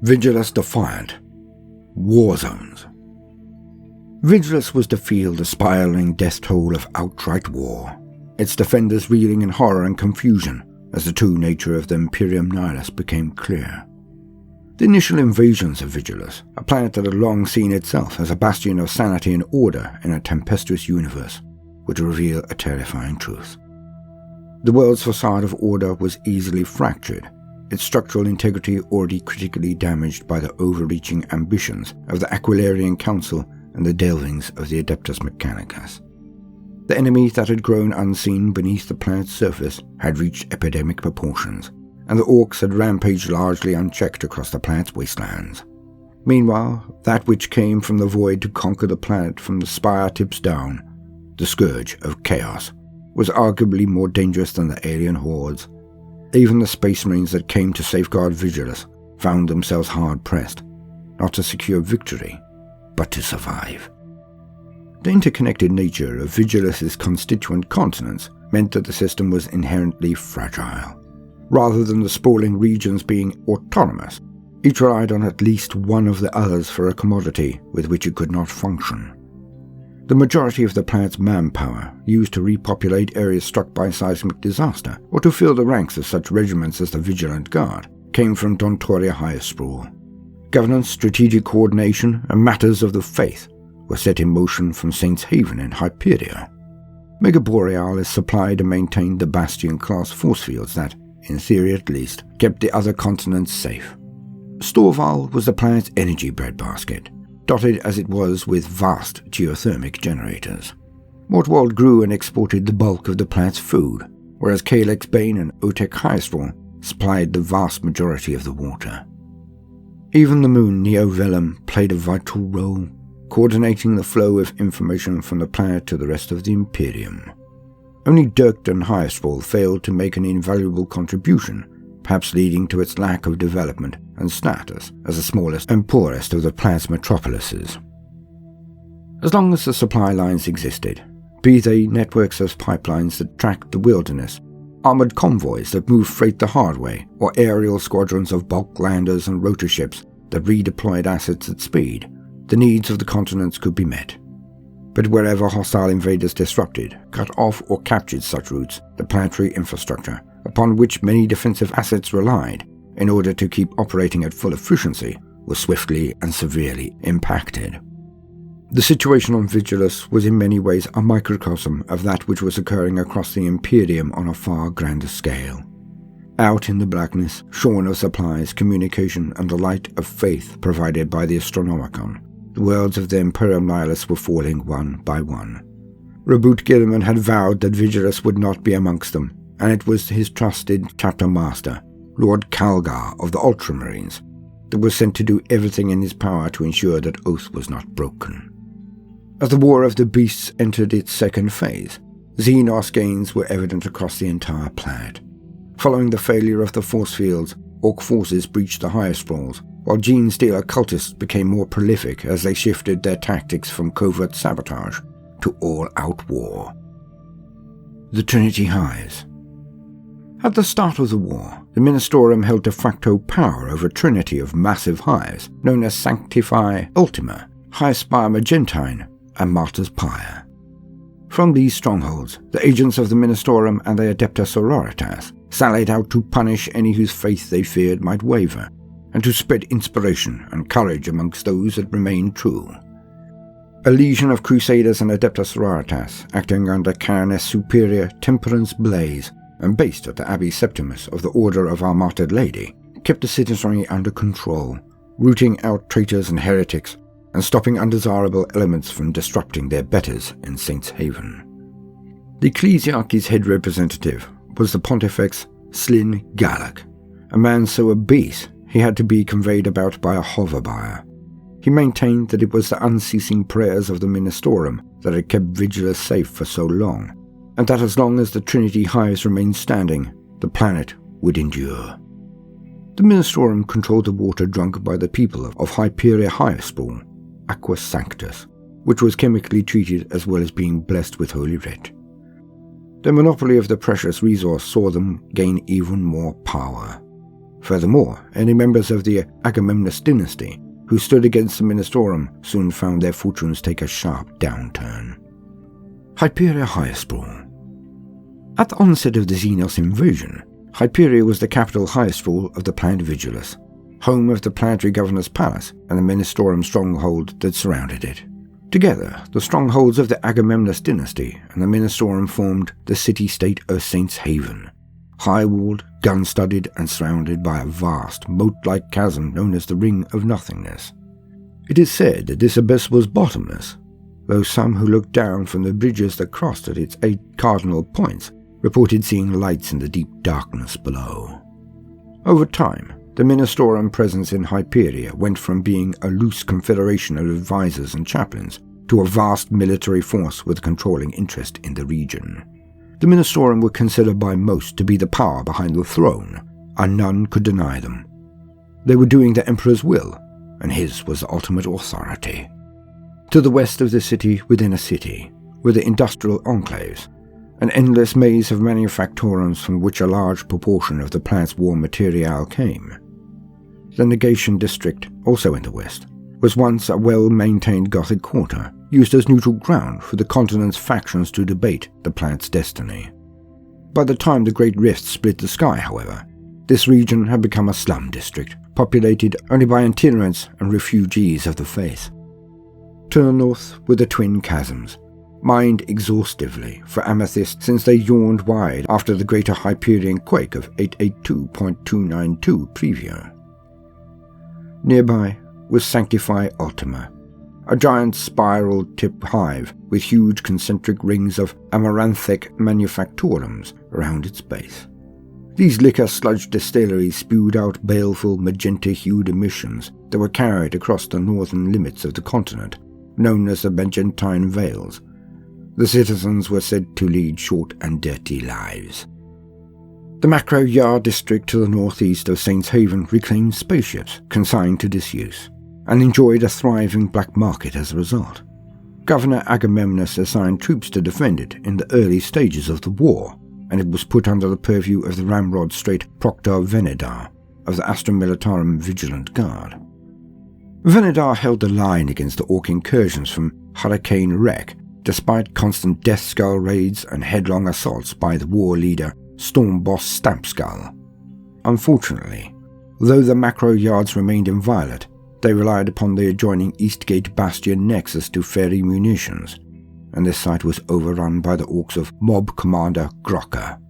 Vigilus Defiant. Warzones. Vigilus was to feel the spiraling death toll of outright war, its defenders reeling in horror and confusion as the true nature of the Imperium Nihilus became clear. The initial invasions of Vigilus, a planet that had long seen itself as a bastion of sanity and order in a tempestuous universe, would reveal a terrifying truth. The world's facade of order was easily fractured, its structural integrity already critically damaged by the overreaching ambitions of the Aquilarian Council and the delvings of the Adeptus Mechanicus. The enemy that had grown unseen beneath the planet's surface had reached epidemic proportions, and the Orcs had rampaged largely unchecked across the planet's wastelands. Meanwhile, that which came from the void to conquer the planet from the spire tips down, the scourge of chaos, was arguably more dangerous than the alien hordes. Even the Space Marines that came to safeguard Vigilus found themselves hard-pressed, not to secure victory, but to survive. The interconnected nature of Vigilus's constituent continents meant that the system was inherently fragile. Rather than the sprawling regions being autonomous, each relied on at least one of the others for a commodity with which it could not function. The majority of the planet's manpower, used to repopulate areas struck by seismic disaster, or to fill the ranks of such regiments as the Vigilant Guard, came from Dontoria High Sprawl. Governance, strategic coordination, and matters of the faith were set in motion from Saints Haven and Hyperia. Mega Borealis supplied and maintained the Bastion-class force fields that, in theory at least, kept the other continents safe. Storval was the planet's energy breadbasket, dotted as it was with vast geothermic generators. Mortwald grew and exported the bulk of the planet's food, whereas Calyx Bane and Otech Highsprawl supplied the vast majority of the water. Even the moon Neovelum played a vital role, coordinating the flow of information from the planet to the rest of the Imperium. Only Dirk and Highsprawl failed to make an invaluable contribution, perhaps leading to its lack of development and status as the smallest and poorest of the planet's metropolises. As long as the supply lines existed, be they networks of pipelines that tracked the wilderness, armored convoys that moved freight the hard way, or aerial squadrons of bulk landers and rotor ships that redeployed assets at speed, the needs of the continents could be met. But wherever hostile invaders disrupted, cut off or captured such routes, the planetary infrastructure, upon which many defensive assets relied in order to keep operating at full efficiency, was swiftly and severely impacted. The situation on Vigilus was in many ways a microcosm of that which was occurring across the Imperium on a far grander scale. Out in the blackness, shorn of supplies, communication, and the light of faith provided by the Astronomicon, the worlds of the Imperium Nihilus were falling one by one. Reboot Gilliman had vowed that Vigilus would not be amongst them, and it was his trusted chapter master, Lord Calgar of the Ultramarines, that was sent to do everything in his power to ensure that oath was not broken. As the War of the Beasts entered its second phase, Xenos gains were evident across the entire planet. Following the failure of the force fields, Orc forces breached the higher sprawls, while Gene-Stealer cultists became more prolific as they shifted their tactics from covert sabotage to all-out war. The Trinity Highs. At the start of the war, the Ministorum held de facto power over a trinity of massive hives known as Sanctify Ultima, High Spire Magentine, and Martyr's Pyre. From these strongholds, the agents of the Ministorum and the Adepta Sororitas sallied out to punish any whose faith they feared might waver, and to spread inspiration and courage amongst those that remained true. A legion of Crusaders and Adepta Sororitas, acting under Caraness Superior Temperance Blaze, and based at the Abbey Septimus of the Order of Our Martyred Lady, kept the citizenry under control, rooting out traitors and heretics, and stopping undesirable elements from disrupting their betters in Saints Haven. The Ecclesiarchy's head representative was the Pontifex Slyn Gallag, a man so obese he had to be conveyed about by a hoverbuyer. He maintained that it was the unceasing prayers of the Ministorum that had kept Vigilus safe for so long, and that as long as the Trinity Highs remained standing, the planet would endure. The Ministorum controlled the water drunk by the people of Hyperia Highsprawl, Aqua Sanctus, which was chemically treated as well as being blessed with Holy Writ. The monopoly of the precious resource saw them gain even more power. Furthermore, any members of the Agamemnus dynasty who stood against the Ministorum soon found their fortunes take a sharp downturn. Hyperia High Sprawl. At the onset of the Xenos invasion, Hyperia was the capital high sprawl of the planet Vigilus, home of the planetary governor's palace and the Ministorum stronghold that surrounded it. Together, the strongholds of the Agamemnus dynasty and the Ministorum formed the city-state of Saints Haven, high-walled, gun-studded and surrounded by a vast, moat-like chasm known as the Ring of Nothingness. It is said that this abyss was bottomless, though some who looked down from the bridges that crossed at its 8 cardinal points reported seeing lights in the deep darkness below. Over time, the Ministorum presence in Hyperia went from being a loose confederation of advisors and chaplains to a vast military force with a controlling interest in the region. The Ministorum were considered by most to be the power behind the throne, and none could deny them. They were doing the Emperor's will, and his was the ultimate authority. To the west of the city within a city were the industrial enclaves, an endless maze of manufactorums from which a large proportion of the planet's war material came. The Negation District, also in the west, was once a well-maintained Gothic quarter, used as neutral ground for the continent's factions to debate the planet's destiny. By the time the Great Rift split the sky, however, this region had become a slum district, populated only by itinerants and refugees of the faith. To the north were the Twin Chasms, mined exhaustively for amethyst since they yawned wide after the greater Hyperion quake of 882.292 preview. Nearby was Sanctify Ultima, a giant spiral-tipped hive with huge concentric rings of amaranthic manufactorums around its base. These liquor-sludge distilleries spewed out baleful magenta-hued emissions that were carried across the northern limits of the continent, known as the Magentine Vales. The citizens were said to lead short and dirty lives. The Macro Yard district to the northeast of Saints Haven reclaimed spaceships consigned to disuse, and enjoyed a thriving black market as a result. Governor Agamemnus assigned troops to defend it in the early stages of the war, and it was put under the purview of the Ramrod Strait Proctor Venedar of the Astra Militarum Vigilant Guard. Venedar held the line against the Orc incursions from Hurricane Wreck, despite constant Death Skull raids and headlong assaults by the war leader Storm Boss Stampskull. Unfortunately, though the macro yards remained inviolate, they relied upon the adjoining Eastgate Bastion nexus to ferry munitions, and this site was overrun by the Orcs of Mob Commander Grocker.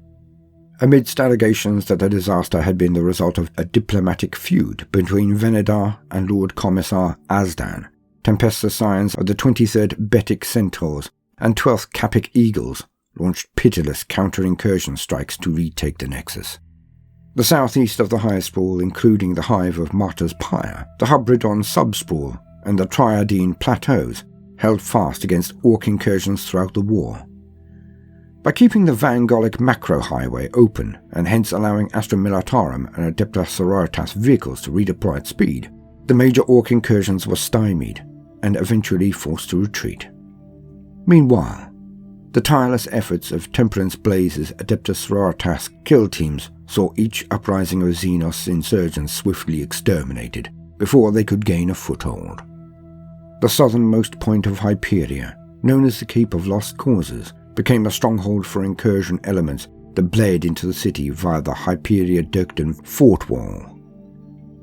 Amidst allegations that the disaster had been the result of a diplomatic feud between Venedar and Lord Commissar Azdan, Tempesta Scions of the 23rd Betic Centaurs and 12th Capic Eagles launched pitiless counter-incursion strikes to retake the Nexus. The southeast of the High Sprawl, including the Hive of Martyr's Pyre, the Hubridon Subsprawl, and the Triadine Plateaus, held fast against Orc incursions throughout the war. By keeping the Vangolic Macro Highway open, and hence allowing Astra Militarum and Adepta Sororitas vehicles to redeploy at speed, the major Orc incursions were stymied, and eventually forced to retreat. Meanwhile, the tireless efforts of Temperance Blaze's Adepta Sororitas kill teams saw each uprising of Xenos insurgents swiftly exterminated before they could gain a foothold. The southernmost point of Hyperia, known as the Cape of Lost Causes, became a stronghold for incursion elements that bled into the city via the Hyperia-Dirkton fort wall.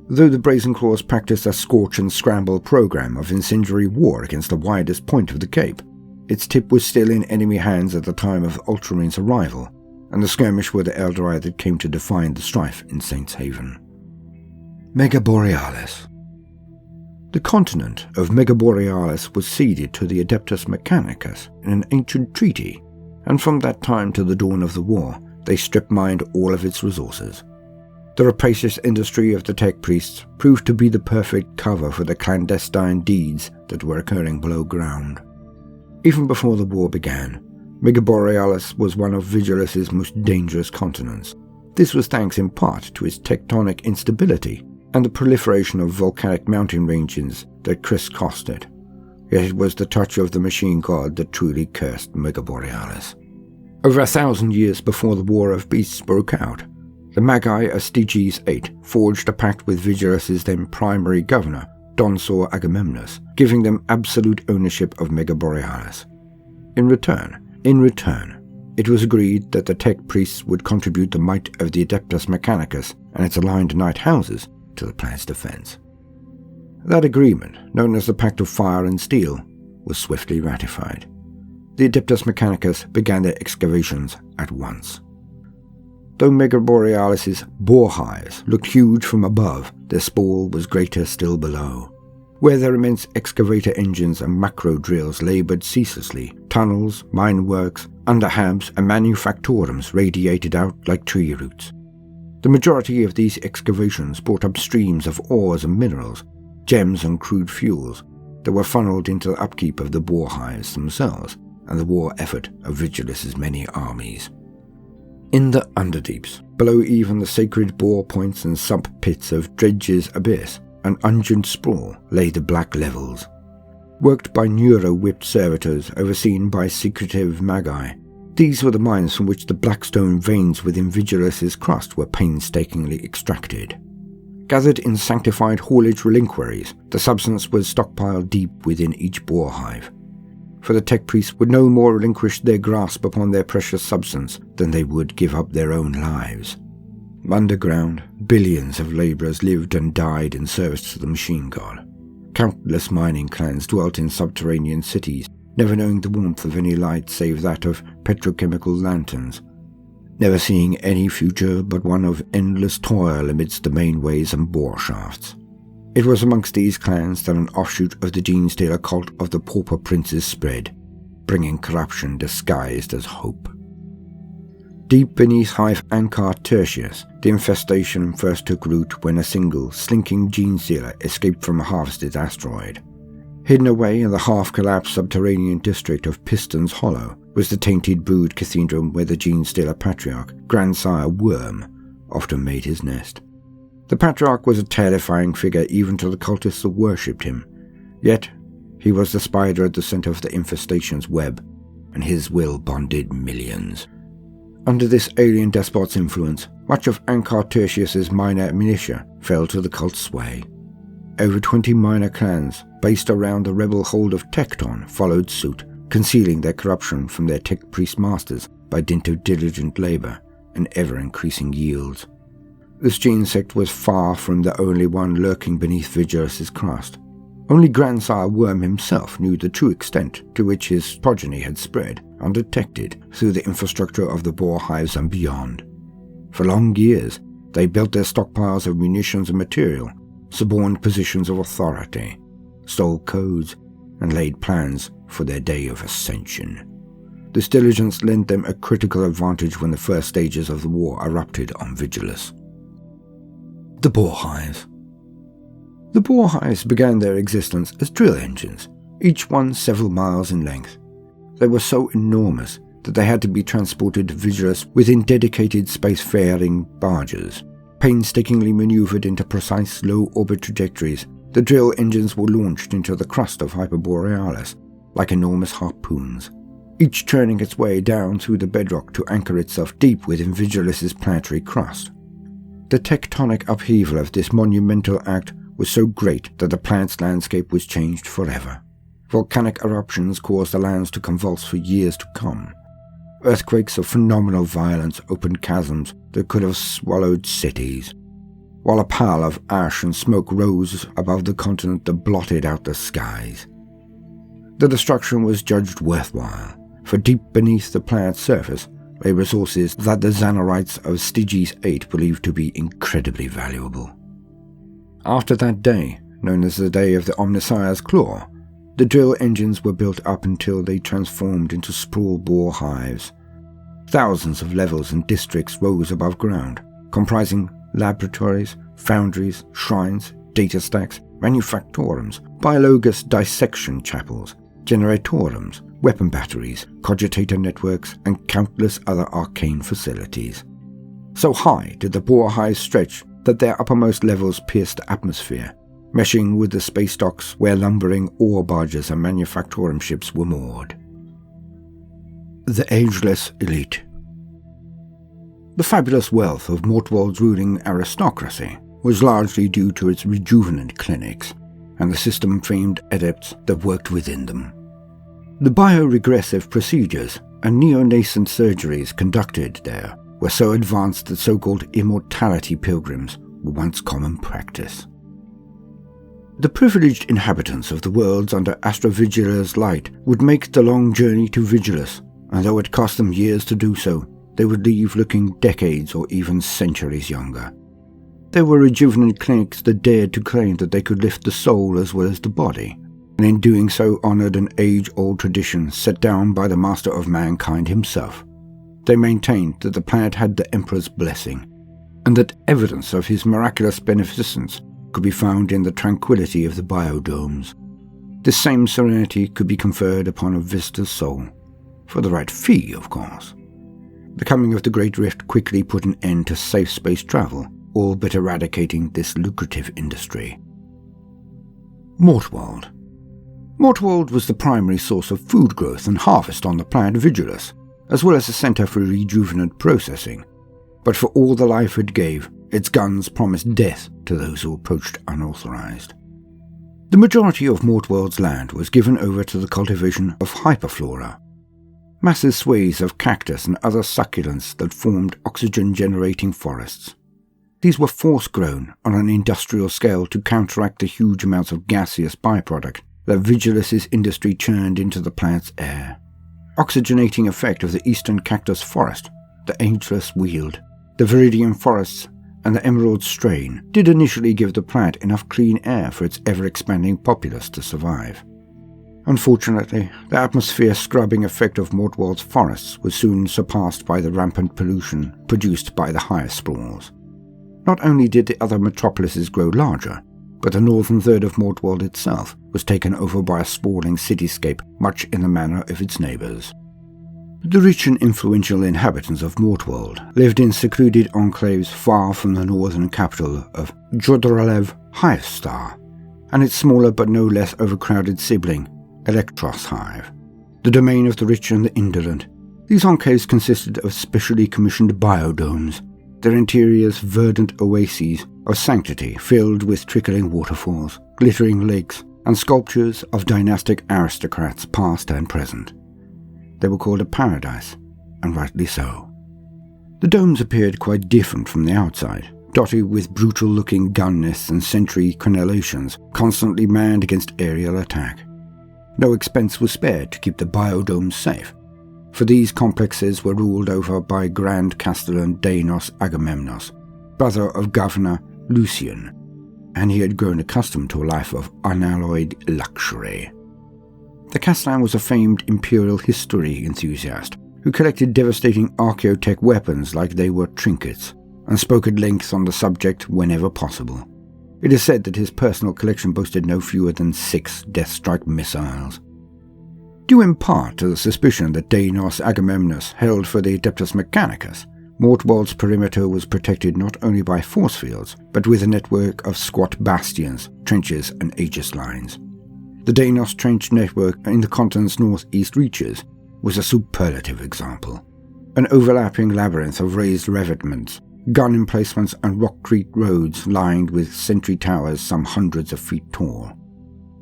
Though the Brazen Claws practiced a scorch and scramble program of incendiary war against the widest point of the Cape, its tip was still in enemy hands at the time of Ultramarines' arrival, and the skirmish were the Eldari that came to define the strife in Saints Haven. Mega Borealis. The continent of Mega Borealis was ceded to the Adeptus Mechanicus in an ancient treaty, and from that time to the dawn of the war, they strip-mined all of its resources. The rapacious industry of the tech priests proved to be the perfect cover for the clandestine deeds that were occurring below ground. Even before the war began, Mega Borealis was one of Vigilus's most dangerous continents. This was thanks in part to its tectonic instability and the proliferation of volcanic mountain ranges that crisscrossed it. Yet it was the touch of the machine god that truly cursed Mega Borealis. Over 1,000 years before the War of Beasts broke out, The Magi of Styges VIII forged a pact with Vigilus' then primary governor, Donsor Agamemnus, giving them absolute ownership of Mega Borealis. In return, it was agreed that the tech priests would contribute the might of the Adeptus Mechanicus and its aligned knight houses to the planet's defense. That agreement, known as the Pact of Fire and Steel, was swiftly ratified. The Adeptus Mechanicus began their excavations at once. Though Mega Borealis' Borehides looked huge from above, their sprawl was greater still below. Where their immense excavator engines and macro drills laboured ceaselessly, tunnels, mine works, underhabs and manufactorums radiated out like tree roots. The majority of these excavations brought up streams of ores and minerals, gems and crude fuels that were funneled into the upkeep of the Borehides themselves and the war effort of Vigilus' many armies. In the underdeeps, below even the sacred bore points and sub-pits of Dredge's Abyss and Ungent Sprawl, lay the Black Levels. Worked by neuro-whipped servitors overseen by secretive Magi, these were the mines from which the blackstone veins within Vigilus' crust were painstakingly extracted. Gathered in sanctified haulage reliquaries, the substance was stockpiled deep within each bore hive. For the tech priests would no more relinquish their grasp upon their precious substance than they would give up their own lives. Underground, billions of labourers lived and died in service to the machine god. Countless mining clans dwelt in subterranean cities, never knowing the warmth of any light save that of petrochemical lanterns, never seeing any future but one of endless toil amidst the mainways and bore shafts. It was amongst these clans that an offshoot of the gene-stealer cult of the Pauper Princes spread, bringing corruption disguised as hope. Deep beneath Hive Ankar Tertius, the infestation first took root when a single, slinking gene-stealer escaped from a harvested asteroid. Hidden away in the half-collapsed subterranean district of Piston's Hollow was the tainted brood cathedral where the gene-stealer patriarch, Grandsire Worm, often made his nest. The patriarch was a terrifying figure even to the cultists that worshipped him, yet he was the spider at the center of the infestation's web, and his will bonded millions. Under this alien despot's influence, much of Ankar Tertius's minor militia fell to the cult's sway. Over 20 minor clans, based around the rebel hold of Tecton, followed suit, concealing their corruption from their tech priest masters by dint of diligent labor and ever-increasing yields. This gene sect was far from the only one lurking beneath Vigilus' crust. Only Grandsire Worm himself knew the true extent to which his progeny had spread, undetected, through the infrastructure of the Borehides and beyond. For long years, they built their stockpiles of munitions and material, suborned positions of authority, stole codes, and laid plans for their day of ascension. This diligence lent them a critical advantage when the first stages of the war erupted on Vigilus. The Borehides. The Borehides began their existence as drill engines, each one several miles in length. They were so enormous that they had to be transported to Vigilus within dedicated spacefaring barges. Painstakingly maneuvered into precise low-orbit trajectories, the drill engines were launched into the crust of Hyperborealis like enormous harpoons, each churning its way down through the bedrock to anchor itself deep within Vigilus' planetary crust. The tectonic upheaval of this monumental act was so great that the planet's landscape was changed forever. Volcanic eruptions caused the lands to convulse for years to come. Earthquakes of phenomenal violence opened chasms that could have swallowed cities, while a pall of ash and smoke rose above the continent that blotted out the skies. The destruction was judged worthwhile, for deep beneath the planet's surface lay resources that the Xanorites of Styges VIII believed to be incredibly valuable. After that day, known as the Day of the Omnissiah's Claw, the drill engines were built up until they transformed into sprawl bore hives. Thousands of levels and districts rose above ground, comprising laboratories, foundries, shrines, data stacks, manufactorums, biologous dissection chapels, generatorums, weapon batteries, cogitator networks, and countless other arcane facilities. So high did the Borehides stretch that their uppermost levels pierced the atmosphere, meshing with the space docks where lumbering ore barges and manufactorum ships were moored. The Ageless Elite. The fabulous wealth of Mortwald's ruling aristocracy was largely due to its rejuvenant clinics and the system-famed adepts that worked within them. The bioregressive procedures and neonascent surgeries conducted there were so advanced that so-called immortality pilgrims were once common practice. The privileged inhabitants of the worlds under Vigilus light would make the long journey to Vigilus, and though it cost them years to do so, they would leave looking decades or even centuries younger. There were rejuvenant clinics that dared to claim that they could lift the soul as well as the body, and in doing so honoured an age-old tradition set down by the master of mankind himself. They maintained that the planet had the Emperor's blessing, and that evidence of his miraculous beneficence could be found in the tranquility of the biodomes. This same serenity could be conferred upon a visitor's soul, for the right fee, of course. The coming of the Great Rift quickly put an end to safe space travel, all but eradicating this lucrative industry. Mortwald. Mortwald was the primary source of food growth and harvest on the planet Vigilus, as well as a centre for rejuvenant processing. But for all the life it gave, its guns promised death to those who approached unauthorized. The majority of Mortwald's land was given over to the cultivation of hyperflora, massive swathes of cactus and other succulents that formed oxygen-generating forests. These were force-grown on an industrial scale to counteract the huge amounts of gaseous byproduct that Vigilus's industry churned into the planet's air. Oxygenating effect of the eastern cactus forest, the Ageless Weald, the Viridian forests, and the Emerald strain did initially give the planet enough clean air for its ever-expanding populace to survive. Unfortunately, the atmosphere scrubbing effect of Mortwald's forests was soon surpassed by the rampant pollution produced by the higher sprawls. Not only did the other metropolises grow larger, but the northern third of Mortwald itself was taken over by a sprawling cityscape much in the manner of its neighbours. The rich and influential inhabitants of Mortwald lived in secluded enclaves far from the northern capital of Jodralev Hivestar, and its smaller but no less overcrowded sibling, Electros Hive, the domain of the rich and the indolent. These enclaves consisted of specially commissioned biodomes, their interiors verdant oases of sanctity filled with trickling waterfalls, glittering lakes, and sculptures of dynastic aristocrats past and present. They were called a paradise, and rightly so. The domes appeared quite different from the outside, dotted with brutal-looking gun nests and sentry crenellations constantly manned against aerial attack. No expense was spared to keep the biodomes safe, for these complexes were ruled over by Grand Castellan Deinos Agamemnos, brother of Governor Lucian, and he had grown accustomed to a life of unalloyed luxury. The Castellan was a famed imperial history enthusiast who collected devastating archaeotech weapons like they were trinkets, and spoke at length on the subject whenever possible. It is said that his personal collection boasted no fewer than 6 Deathstrike missiles. Due in part to the suspicion that Deinos Agamemnos held for the Adeptus Mechanicus, Mortwald's perimeter was protected not only by force fields, but with a network of squat bastions, trenches, and aegis lines. The Deinos trench network in the continent's northeast reaches was a superlative example. An overlapping labyrinth of raised revetments, gun emplacements, and rock-creek roads lined with sentry towers some hundreds of feet tall.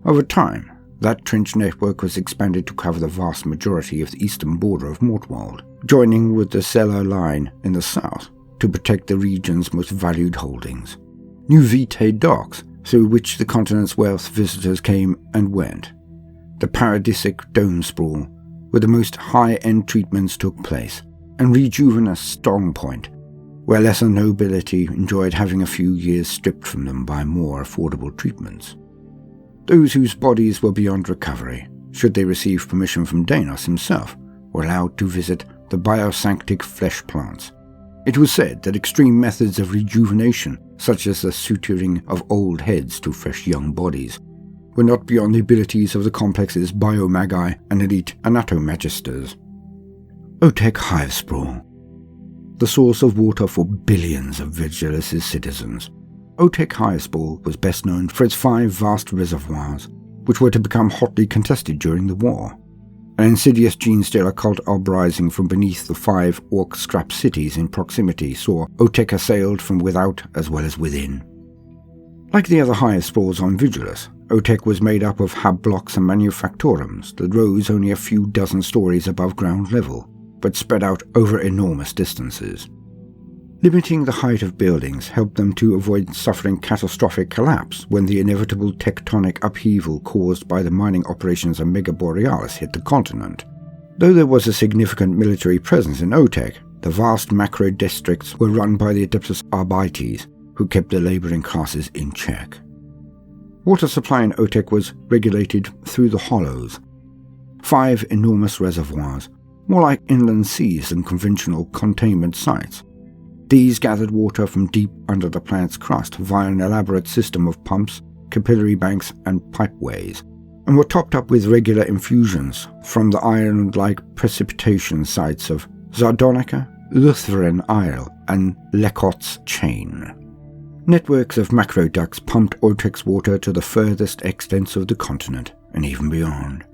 Over time, that trench network was expanded to cover the vast majority of the eastern border of Mortwald, joining with the Cellar Line in the south to protect the region's most valued holdings. New Vitae docks, through which the continent's wealth visitors came and went. The paradisic dome sprawl, where the most high-end treatments took place, and Rejuvenus Strong Point, where lesser nobility enjoyed having a few years stripped from them by more affordable treatments. Those whose bodies were beyond recovery, should they receive permission from Deinos himself, were allowed to visit the biosanctic flesh plants. It was said that extreme methods of rejuvenation, such as the suturing of old heads to fresh young bodies, were not beyond the abilities of the complex's biomagi and elite anatomagisters. Otech Hive Sprawl. The source of water for billions of Vigilus's citizens, Otech Hive Sprawl was best known for its 5 vast reservoirs, which were to become hotly contested during the war. An insidious gene-stealer cult uprising from beneath the 5 orc scrap cities in proximity saw Otech assailed from without as well as within. Like the other Hive sprawls on Vigilus, Otech was made up of hub blocks and manufactorums that rose only a few dozen stories above ground level, but spread out over enormous distances. Limiting the height of buildings helped them to avoid suffering catastrophic collapse when the inevitable tectonic upheaval caused by the mining operations of Mega Borealis hit the continent. Though there was a significant military presence in Otech, the vast macro districts were run by the Adeptus Arbites, who kept the labouring classes in check. Water supply in Otech was regulated through the hollows. 5 enormous reservoirs, more like inland seas than conventional containment sites. These gathered water from deep under the planet's crust via an elaborate system of pumps, capillary banks, and pipeways, and were topped up with regular infusions from the island-like precipitation sites of Zardonica, Lutheran Isle, and Lecotte's Chain. Networks of macroducts pumped Otech's water to the furthest extents of the continent, and even beyond.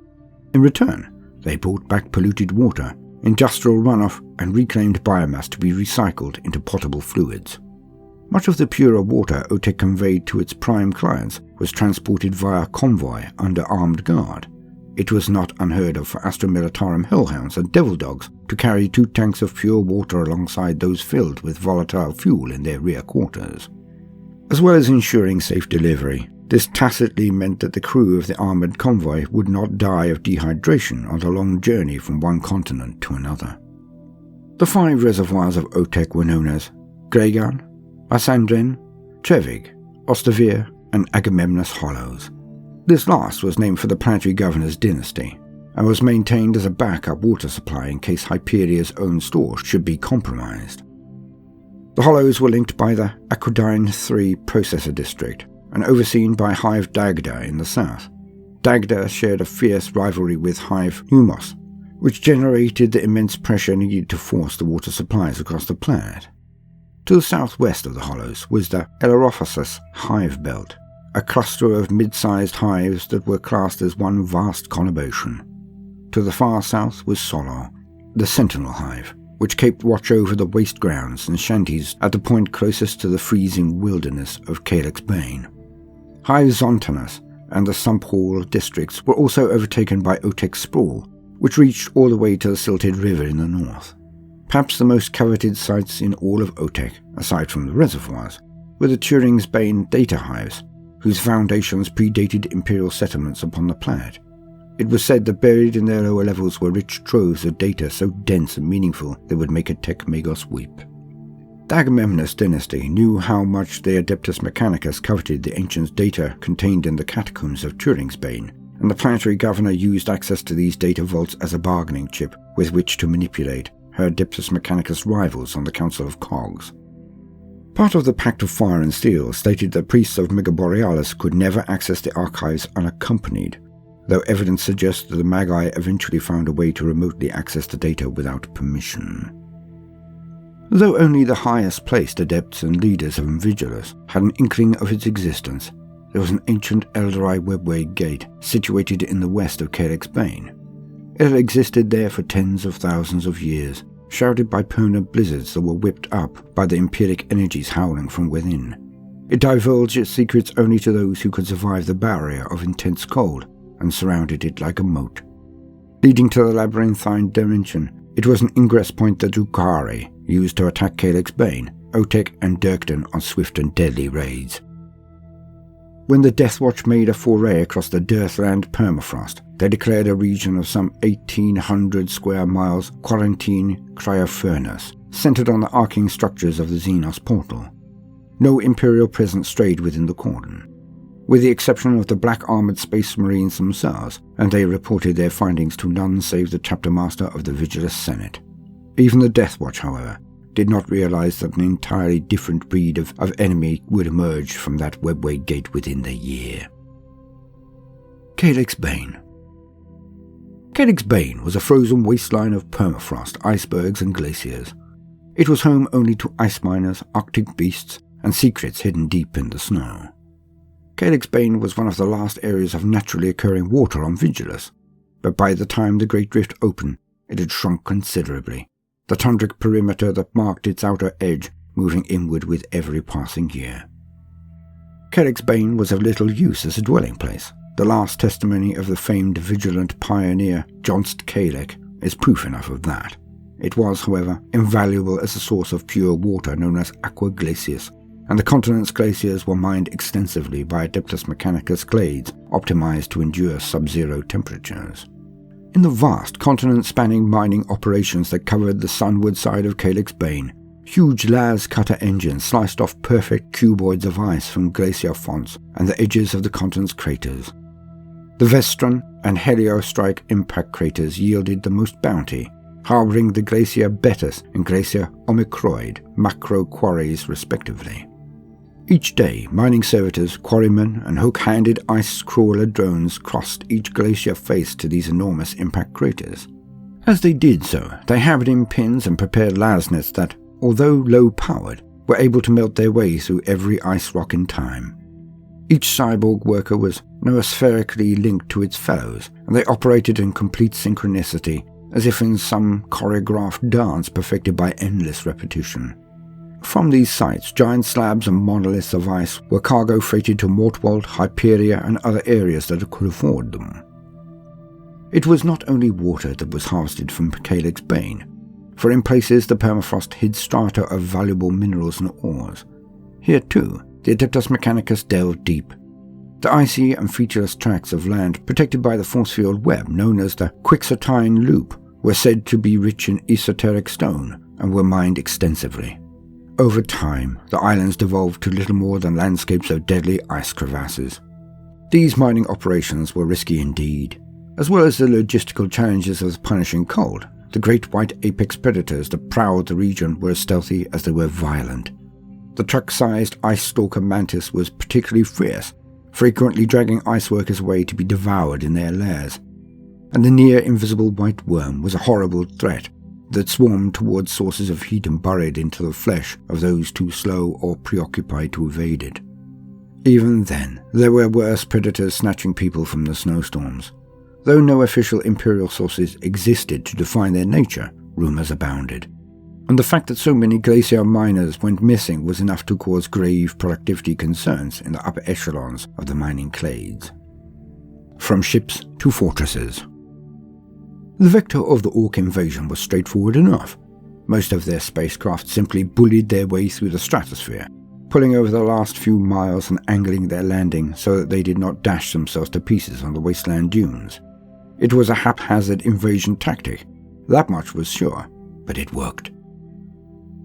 In return, they brought back polluted water, industrial runoff, and reclaimed biomass to be recycled into potable fluids. Much of the purer water Otech conveyed to its prime clients was transported via convoy under armed guard. It was not unheard of for Astra Militarum hellhounds and devil dogs to carry 2 tanks of pure water alongside those filled with volatile fuel in their rear quarters. As well as ensuring safe delivery, this tacitly meant that the crew of the armoured convoy would not die of dehydration on the long journey from one continent to another. The 5 reservoirs of Otech were known as Gregan, Asandren, Trevig, Ostavir, and Agamemnus Hollows. This last was named for the planetary governor's dynasty, and was maintained as a backup water supply in case Hyperia's own store should be compromised. The Hollows were linked by the Aquadine III processor district, and overseen by Hive Dagda in the south. Dagda shared a fierce rivalry with Hive Numos, which generated the immense pressure needed to force the water supplies across the planet. To the southwest of the Hollows was the Elerophasus Hive Belt, a cluster of mid-sized hives that were classed as one vast conurbation. To the far south was Solor, the Sentinel Hive, which kept watch over the waste grounds and shanties at the point closest to the freezing wilderness of Calyx Bane. Hive Zontanus and the Sumphall districts were also overtaken by Otech Sprawl, which reached all the way to the Silted River in the north. Perhaps the most coveted sites in all of Otech, aside from the reservoirs, were the Turing's Bane data hives, whose foundations predated imperial settlements upon the planet. It was said that buried in their lower levels were rich troves of data so dense and meaningful they would make a Tech Magos weep. The Agamemnus dynasty knew how much the Adeptus Mechanicus coveted the ancients' data contained in the catacombs of Turing's Bane, and the planetary governor used access to these data vaults as a bargaining chip with which to manipulate her Adeptus Mechanicus rivals on the Council of Cogs. Part of the Pact of Fire and Steel stated that priests of Mega Borealis could never access the archives unaccompanied, though evidence suggests that the Magi eventually found a way to remotely access the data without permission. Though only the highest placed adepts and leaders of Vigilus had an inkling of its existence, there was an ancient Eldari webway gate situated in the west of Calyx Bane. It had existed there for tens of thousands of years, shrouded by permanent blizzards that were whipped up by the empiric energies howling from within. It divulged its secrets only to those who could survive the barrier of intense cold, and surrounded it like a moat. Leading to the labyrinthine dimension, it was an ingress point that Drukhari used to attack Calyx Bane, Otech, and Dirkden on swift and deadly raids. When the Death Watch made a foray across the Deathland permafrost, they declared a region of some 1,800 square miles quarantine cryofurnace, centered on the arcing structures of the Xenos portal. No Imperial presence strayed within the cordon, with the exception of the black armored space marines themselves, and they reported their findings to none save the chapter master of the Vigilus Senate. Even the Death Watch, however, did not realize that an entirely different breed of enemy would emerge from that webway gate within the year. Calyx Bane. Calyx Bane was a frozen wasteland of permafrost, icebergs, and glaciers. It was home only to ice miners, arctic beasts, and secrets hidden deep in the snow. Calyx Bane was one of the last areas of naturally occurring water on Vigilus. but by the time the Great Rift opened, it had shrunk considerably, the tundric perimeter that marked its outer edge moving inward with every passing year. Calyx Bane was of little use as a dwelling place. The last testimony of the famed vigilant pioneer Jonst Calyx is proof enough of that. It was, however, invaluable as a source of pure water known as aqua glacius, and the continent's glaciers were mined extensively by Adeptus Mechanicus clades optimized to endure sub-zero temperatures. In the vast continent-spanning mining operations that covered the sunward side of Calyx Bane, huge las cutter engines sliced off perfect cuboids of ice from glacier fonts and the edges of the continent's craters. The Vestron and Heliostrike impact craters yielded the most bounty, harbouring the Glacier Betis and Glacier Omicroid macro quarries respectively. Each day, mining servitors, quarrymen, and hook-handed ice crawler drones crossed each glacier face to these enormous impact craters. As they did so, they hammered in pins and prepared lasnets that, although low-powered, were able to melt their way through every ice rock in time. Each cyborg worker was noospherically linked to its fellows, and they operated in complete synchronicity, as if in some choreographed dance perfected by endless repetition. From these sites, giant slabs and monoliths of ice were cargo freighted to Mortwald, Hyperia, and other areas that could afford them. It was not only water that was harvested from Calyx Bane, for in places the permafrost hid strata of valuable minerals and ores. Here too, the Adeptus Mechanicus delved deep. The icy and featureless tracts of land protected by the force field web known as the Quixotyne Loop were said to be rich in esoteric stone and were mined extensively. Over time, the islands devolved to little more than landscapes of deadly ice crevasses. These mining operations were risky indeed. As well as the logistical challenges of the punishing cold, the great white apex predators that prowled the region were as stealthy as they were violent. The truck-sized ice stalker mantis was particularly fierce, frequently dragging ice workers away to be devoured in their lairs. And the near-invisible white worm was a horrible threat that swarmed towards sources of heat and burrowed into the flesh of those too slow or preoccupied to evade it. Even then, there were worse predators snatching people from the snowstorms. Though no official imperial sources existed to define their nature, rumours abounded. And the fact that so many glacier miners went missing was enough to cause grave productivity concerns in the upper echelons of the mining clades. From ships to fortresses. The vector of the Orc Invasion was straightforward enough. Most of their spacecraft simply bullied their way through the stratosphere, pulling over the last few miles and angling their landing so that they did not dash themselves to pieces on the wasteland dunes. It was a haphazard invasion tactic, that much was sure, but it worked.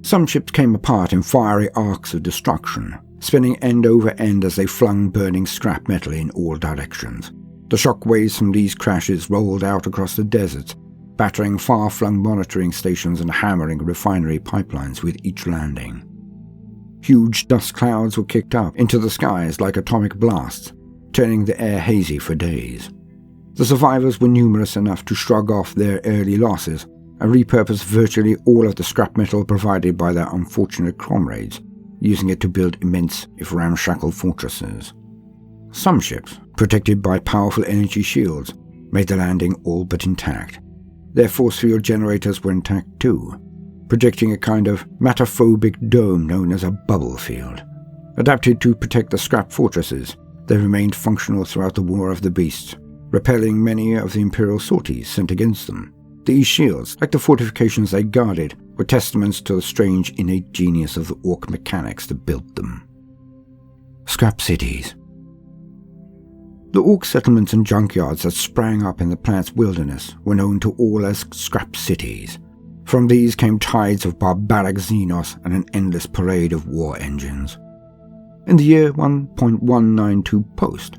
Some ships came apart in fiery arcs of destruction, spinning end over end as they flung burning scrap metal in all directions. The shock waves from these crashes rolled out across the deserts, battering far-flung monitoring stations and hammering refinery pipelines with each landing. Huge dust clouds were kicked up into the skies like atomic blasts, turning the air hazy for days. The survivors were numerous enough to shrug off their early losses and repurpose virtually all of the scrap metal provided by their unfortunate comrades, using it to build immense, if ramshackle, fortresses. Some ships, protected by powerful energy shields, made the landing all but intact. Their force field generators were intact too, projecting a kind of matophobic dome known as a bubble field. Adapted to protect the scrap fortresses, they remained functional throughout the War of the Beasts, repelling many of the Imperial sorties sent against them. These shields, like the fortifications they guarded, were testaments to the strange innate genius of the orc mechanics that built them. Scrap cities. The orc settlements and junkyards that sprang up in the planet's wilderness were known to all as scrap cities. From these came tides of barbaric xenos and an endless parade of war engines. In the year 1.192 post,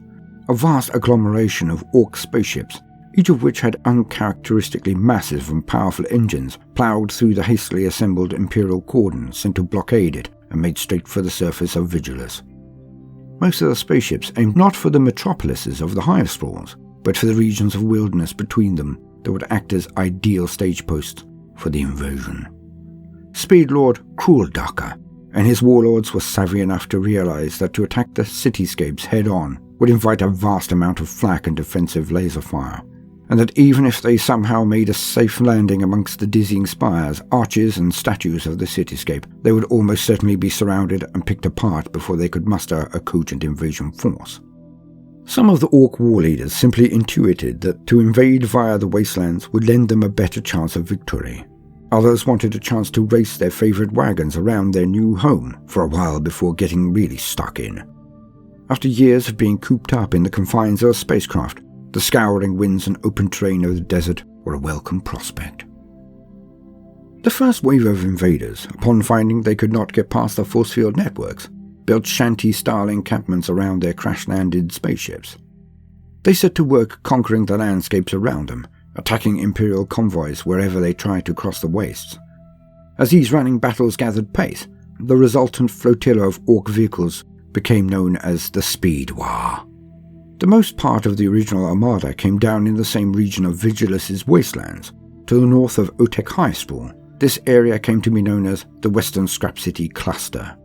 a vast agglomeration of orc spaceships, each of which had uncharacteristically massive and powerful engines, ploughed through the hastily assembled Imperial cordon sent to blockade it and made straight for the surface of Vigilus. Most of the spaceships aimed not for the metropolises of the Hive sprawls, but for the regions of wilderness between them that would act as ideal stage posts for the invasion. Speedlord Krulldaka and his warlords were savvy enough to realize that to attack the cityscapes head-on would invite a vast amount of flak and defensive laser fire, and that even if they somehow made a safe landing amongst the dizzying spires, arches and statues of the cityscape, they would almost certainly be surrounded and picked apart before they could muster a cogent invasion force. Some of the Orc war leaders simply intuited that to invade via the wastelands would lend them a better chance of victory. Others wanted a chance to race their favourite wagons around their new home for a while before getting really stuck in. After years of being cooped up in the confines of a spacecraft, the scouring winds and open terrain of the desert were a welcome prospect. The first wave of invaders, upon finding they could not get past the force field networks, built shanty-style encampments around their crash-landed spaceships. They set to work conquering the landscapes around them, attacking Imperial convoys wherever they tried to cross the wastes. As these running battles gathered pace, the resultant flotilla of Orc vehicles became known as the Speed War. The most part of the original armada came down in the same region of Vigilus's wastelands, to the north of Otech High Sprawl. This area came to be known as the Western Scrap City Cluster.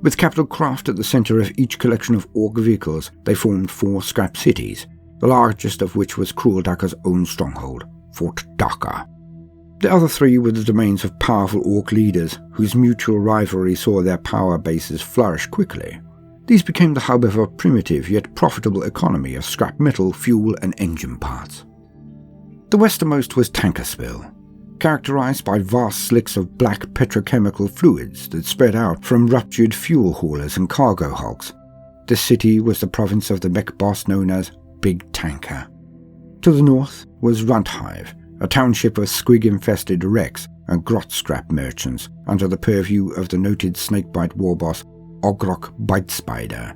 With capital craft at the centre of each collection of Orc vehicles, they formed 4 scrap cities, the largest of which was Cruel Daka's own stronghold, Fort Daka. The other 3 were the domains of powerful Orc leaders, whose mutual rivalry saw their power bases flourish quickly. These became the hub of a primitive yet profitable economy of scrap metal, fuel and engine parts. The westernmost was Tankerspill, characterized by vast slicks of black petrochemical fluids that spread out from ruptured fuel haulers and cargo hulks. This city was the province of the mech boss known as Big Tanker. To the north was Hive, a township of squig-infested wrecks and grot scrap merchants under the purview of the noted snakebite war boss Ogrok Bitespider.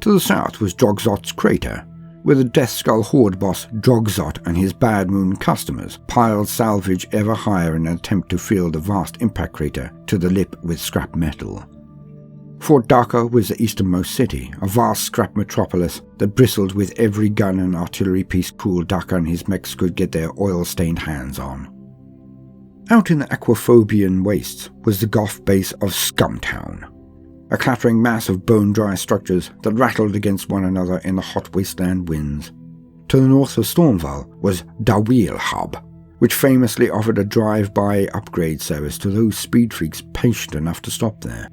To the south was Drogzot's crater, where the Death Skull Horde boss Drogzot and his Bad Moon customers piled salvage ever higher in an attempt to fill the vast impact crater to the lip with scrap metal. Fort Daka was the easternmost city, a vast scrap metropolis that bristled with every gun and artillery piece Cruel Daka and his mechs could get their oil-stained hands on. Out in the Aquaphobian wastes was the Goth base of Scumtown, a clattering mass of bone-dry structures that rattled against one another in the hot wasteland winds. To the north of Stormval was Dawil Hub, which famously offered a drive-by upgrade service to those speed freaks patient enough to stop there.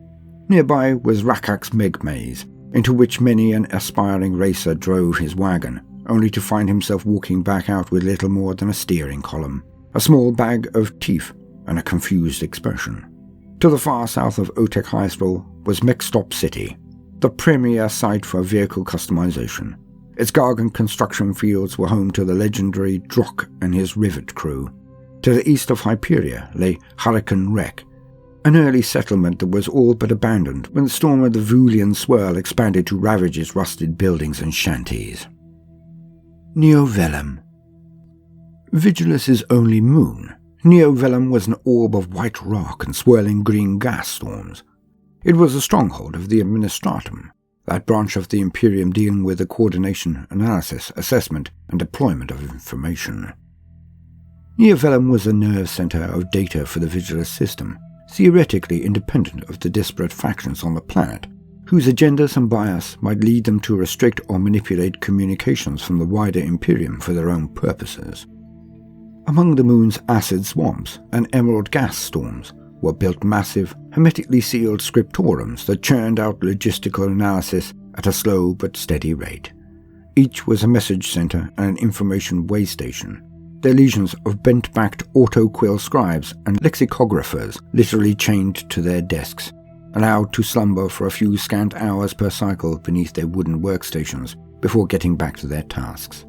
Nearby was Rakak's Meg Maze, into which many an aspiring racer drove his wagon, only to find himself walking back out with little more than a steering column, a small bag of teeth, and a confused expression. To the far south of Otech High Sprawl was Mechstop City, the premier site for vehicle customization. Its Gargan construction fields were home to the legendary Drock and his Rivet crew. To the east of Hyperia lay Hurricane Wreck, an early settlement that was all but abandoned when the storm of the Devouling Swell expanded to ravage its rusted buildings and shanties. Neovelum. Vigilus's only moon, Neovelum was an orb of white rock and swirling green gas storms. It was a stronghold of the Administratum, that branch of the Imperium dealing with the coordination, analysis, assessment, and deployment of information. Neovelum was a nerve center of data for the Vigilus system, theoretically independent of the disparate factions on the planet, whose agendas and bias might lead them to restrict or manipulate communications from the wider Imperium for their own purposes. Among the moon's acid swamps and emerald gas storms were built massive, hermetically sealed scriptoriums that churned out logistical analysis at a slow but steady rate. Each was a message center and an information way station. Their legions of bent-backed auto-quill scribes and lexicographers literally chained to their desks, allowed to slumber for a few scant hours per cycle beneath their wooden workstations before getting back to their tasks.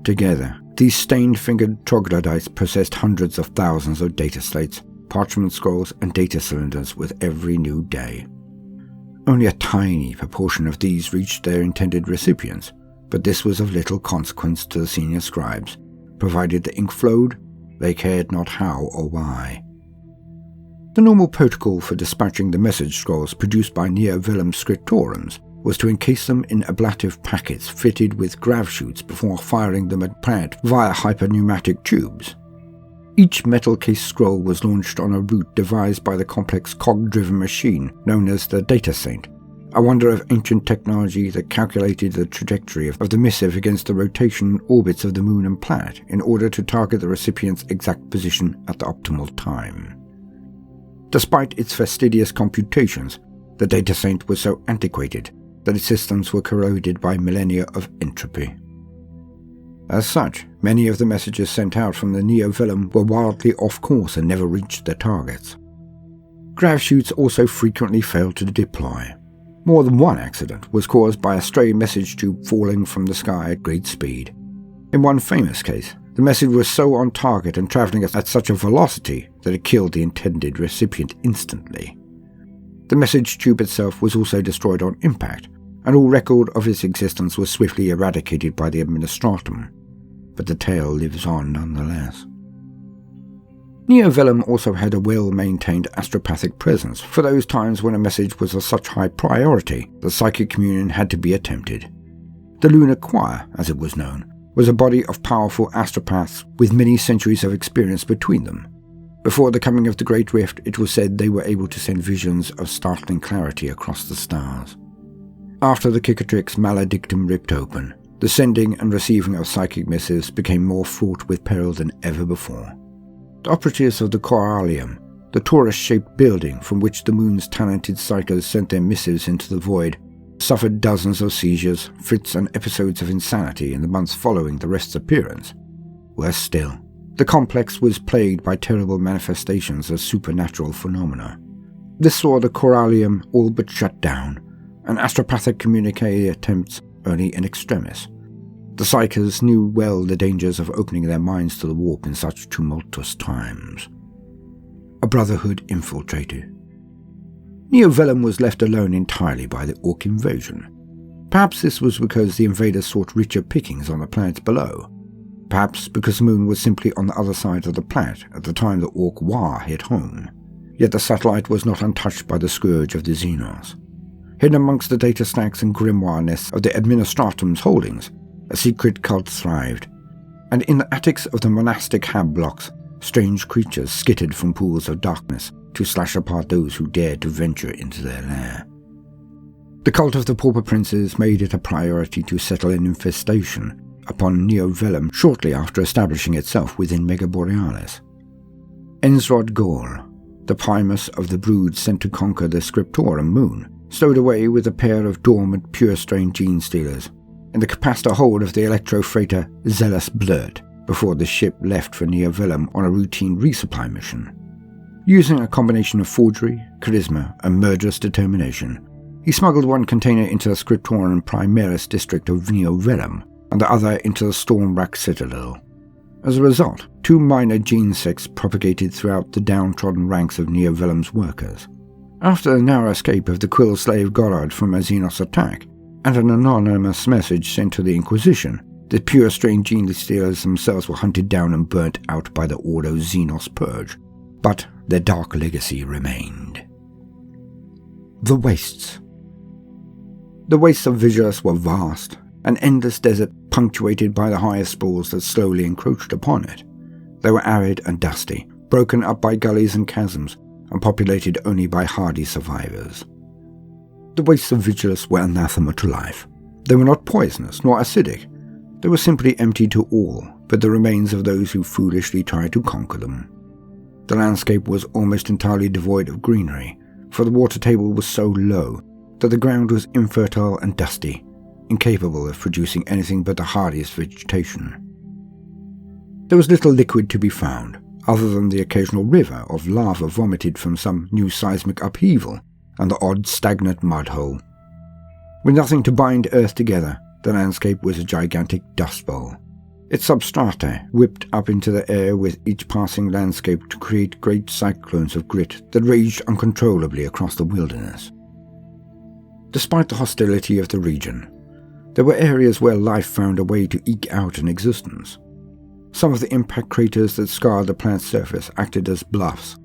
Together, these stained-fingered troglodytes possessed hundreds of thousands of data slates, parchment scrolls, and data cylinders with every new day. Only a tiny proportion of these reached their intended recipients, but this was of little consequence to the senior scribes. Provided the ink flowed, they cared not how or why. The normal protocol for dispatching the message scrolls produced by Neovelum scriptoriums was to encase them in ablative packets fitted with grav chutes before firing them at Pratt via hyperneumatic tubes. Each metal-cased scroll was launched on a route devised by the complex cog-driven machine known as the Data Saint, a wonder of ancient technology that calculated the trajectory of the missive against the rotation orbits of the moon and planet in order to target the recipient's exact position at the optimal time. Despite its fastidious computations, the data saint was so antiquated that its systems were corroded by millennia of entropy. As such, many of the messages sent out from the Neo-Vellum were wildly off course and never reached their targets. Grav chutes also frequently failed to deploy. More than one accident was caused by a stray message tube falling from the sky at great speed. In one famous case, the message was so on target and travelling at such a velocity that it killed the intended recipient instantly. The message tube itself was also destroyed on impact, and all record of its existence was swiftly eradicated by the Administratum, but the tale lives on nonetheless. Neo-Vellum also had a well-maintained astropathic presence for those times when a message was of such high priority that psychic communion had to be attempted. The Lunar Choir, as it was known, was a body of powerful astropaths with many centuries of experience between them. Before the coming of the Great Rift, it was said they were able to send visions of startling clarity across the stars. After the Cicatrix Maledictum ripped open, the sending and receiving of psychic missives became more fraught with peril than ever before. The operatives of the Coralium, the torus-shaped building from which the moon's talented psychers sent their missives into the void, suffered dozens of seizures, fits and episodes of insanity in the months following the rest's appearance. Worse still, the complex was plagued by terrible manifestations of supernatural phenomena. This saw the Coralium all but shut down, and astropathic communique attempts only in extremis. The psychers knew well the dangers of opening their minds to the warp in such tumultuous times. A brotherhood infiltrated. Neo-Vellum was left alone entirely by the Orc Invasion. Perhaps this was because the invaders sought richer pickings on the planets below. Perhaps because the moon was simply on the other side of the planet at the time the Orc War hit home. Yet the satellite was not untouched by the scourge of the Xenos. Hidden amongst the data stacks and grimoire nests of the Administratum's holdings, a secret cult thrived, and in the attics of the monastic hab blocks, strange creatures skittered from pools of darkness to slash apart those who dared to venture into their lair. The cult of the Pauper Princes made it a priority to settle an infestation upon Neo-Vellum shortly after establishing itself within Mega Borealis. Ensrod Gor, the primus of the brood sent to conquer the Scriptorum moon, stowed away with a pair of dormant pure-strain gene-stealers in the capacitor hold of the electro-freighter Zealous Blurt before the ship left for Neo-Vellum on a routine resupply mission. Using a combination of forgery, charisma, and murderous determination, he smuggled one container into the Scriptoran Primaris district of Neo-Vellum and the other into the Stormwrack Citadel. As a result, 2 minor gene sects propagated throughout the downtrodden ranks of Neo-Vellum's workers. After the narrow escape of the Quill slave Gorod from a Xenos attack, and an anonymous message sent to the Inquisition, the pure-strain gene stealers themselves were hunted down and burnt out by the Ordo Xenos Purge, but their dark legacy remained. The Wastes. The Wastes of Vigilus were vast, an endless desert punctuated by the hive spores that slowly encroached upon it. They were arid and dusty, broken up by gullies and chasms, and populated only by hardy survivors. The Wastes of Vigilus were anathema to life. They were not poisonous nor acidic. They were simply empty to all but the remains of those who foolishly tried to conquer them. The landscape was almost entirely devoid of greenery, for the water table was so low that the ground was infertile and dusty, incapable of producing anything but the hardiest vegetation. There was little liquid to be found, other than the occasional river of lava vomited from some new seismic upheaval, and the odd stagnant mud hole. With nothing to bind Earth together, the landscape was a gigantic dust bowl. Its substrata whipped up into the air with each passing landscape to create great cyclones of grit that raged uncontrollably across the wilderness. Despite the hostility of the region, there were areas where life found a way to eke out an existence. Some of the impact craters that scarred the planet's surface acted as bluffs,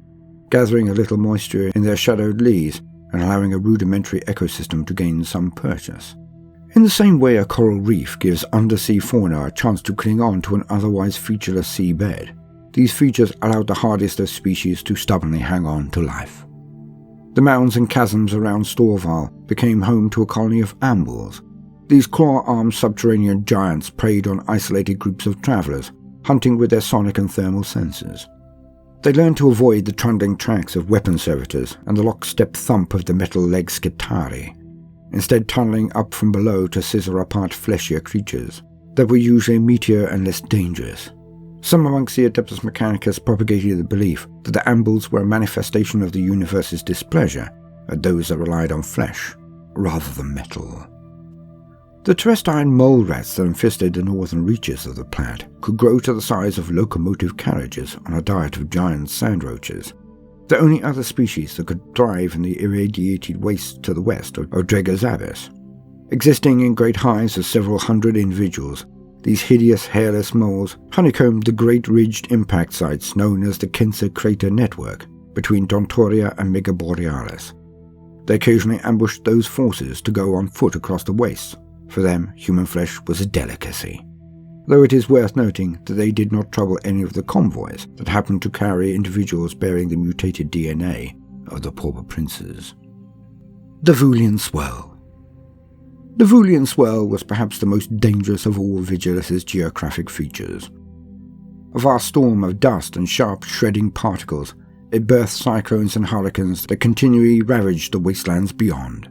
gathering a little moisture in their shadowed leaves and allowing a rudimentary ecosystem to gain some purchase. In the same way a coral reef gives undersea fauna a chance to cling on to an otherwise featureless seabed, these features allowed the hardest of species to stubbornly hang on to life. The mounds and chasms around Storval became home to a colony of ambuls. These claw-armed subterranean giants preyed on isolated groups of travellers, hunting with their sonic and thermal senses. They learned to avoid the trundling tracks of weapon servitors and the lockstep thump of the metal-legged Skitari, instead tunneling up from below to scissor apart fleshier creatures that were usually meatier and less dangerous. Some amongst the Adeptus Mechanicus propagated the belief that the ambuls were a manifestation of the universe's displeasure at those that relied on flesh rather than metal. The terrestrian mole rats that infested the northern reaches of the Platte could grow to the size of locomotive carriages on a diet of giant sand roaches. The only other species that could thrive in the irradiated wastes to the west are Drega's abyss. Existing in great hives of several hundred individuals, these hideous hairless moles honeycombed the great ridged impact sites known as the Kensa Crater Network between Dontoria and Mega Borealis. They occasionally ambushed those forces to go on foot across the wastes. For them, human flesh was a delicacy, though it is worth noting that they did not trouble any of the convoys that happened to carry individuals bearing the mutated DNA of the pauper princes. Devouling Swell. Devouling Swell was perhaps the most dangerous of all Vigilus's geographic features. A vast storm of dust and sharp shredding particles, it birthed cyclones and hurricanes that continually ravaged the wastelands beyond.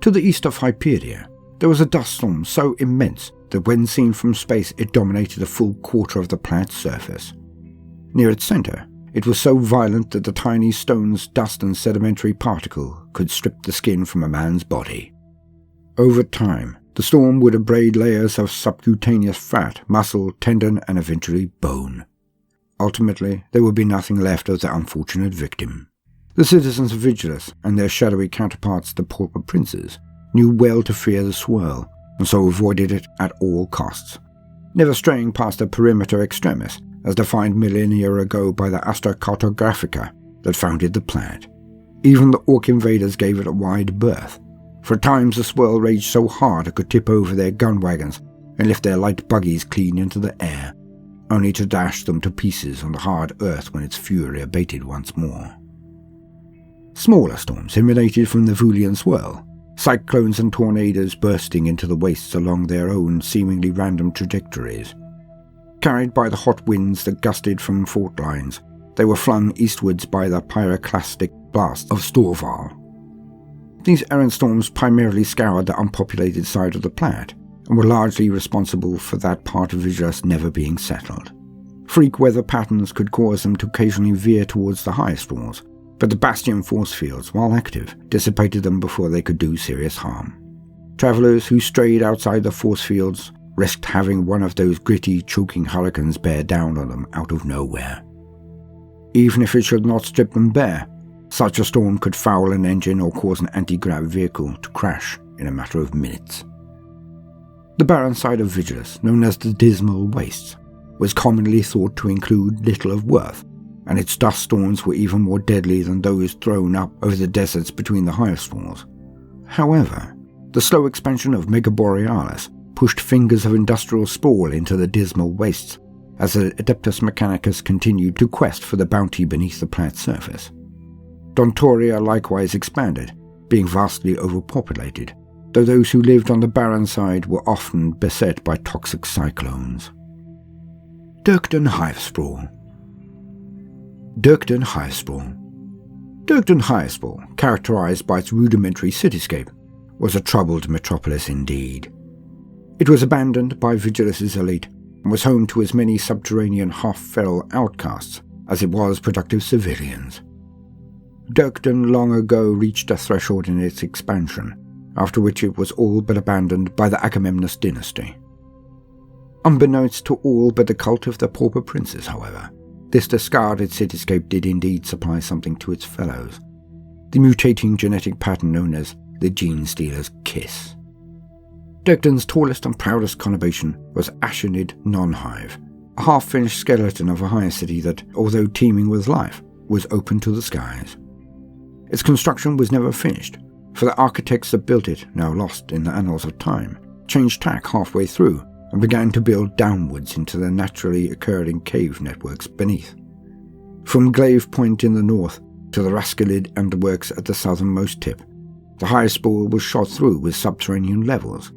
To the east of Hyperia, there was a dust storm so immense that when seen from space it dominated a full quarter of the planet's surface. Near its centre, it was so violent that the tiny stones, dust and sedimentary particle could strip the skin from a man's body. Over time, the storm would abrade layers of subcutaneous fat, muscle, tendon and eventually bone. Ultimately, there would be nothing left of the unfortunate victim. The citizens of Vigilus and their shadowy counterparts, the pauper princes, knew well to fear the swirl, and so avoided it at all costs, never straying past the perimeter extremis, as defined millennia ago by the Astra Cartographica that founded the planet. Even the Orc invaders gave it a wide berth. For at times the swirl raged so hard it could tip over their gun wagons and lift their light buggies clean into the air, only to dash them to pieces on the hard earth when its fury abated once more. Smaller storms emanated from the Devouling Swell, cyclones and tornadoes bursting into the wastes along their own seemingly random trajectories. Carried by the hot winds that gusted from fault lines, they were flung eastwards by the pyroclastic blast of Storval. These errant storms primarily scoured the unpopulated side of the planet, and were largely responsible for that part of Vigilus never being settled. Freak weather patterns could cause them to occasionally veer towards the highest walls, but the Bastion force fields, while active, dissipated them before they could do serious harm. Travellers who strayed outside the force fields risked having one of those gritty, choking hurricanes bear down on them out of nowhere. Even if it should not strip them bare, such a storm could foul an engine or cause an anti-grav vehicle to crash in a matter of minutes. The barren side of Vigilus, known as the Dismal Wastes, was commonly thought to include little of worth, and its dust storms were even more deadly than those thrown up over the deserts between the highest walls. However, the slow expansion of Mega Borealis pushed fingers of industrial sprawl into the Dismal Wastes as the Adeptus Mechanicus continued to quest for the bounty beneath the planet's surface. Dontoria likewise expanded, being vastly overpopulated, though those who lived on the barren side were often beset by toxic cyclones. Dirkden Hive Sprawl. Dirkden Hive Sprawl. Dirkden Hive Sprawl, characterized by its rudimentary cityscape, was a troubled metropolis indeed. It was abandoned by Vigilus's elite and was home to as many subterranean half-feral outcasts as it was productive civilians. Dirkden long ago reached a threshold in its expansion, after which it was all but abandoned by the Agamemnus dynasty. Unbeknownst to all but the cult of the pauper princes, however, this discarded cityscape did indeed supply something to its fellows, the mutating genetic pattern known as the Gene Stealer's Kiss. Dirkden's tallest and proudest conurbation was Ashenid Non-Hive, a half-finished skeleton of a higher city that, although teeming with life, was open to the skies. Its construction was never finished, for the architects that built it, now lost in the annals of time, changed tack halfway through and began to build downwards into the naturally occurring cave networks beneath. From Glaive Point in the north, to the Rascalid underworks at the southernmost tip. The high Sprawl was shot through with subterranean levels.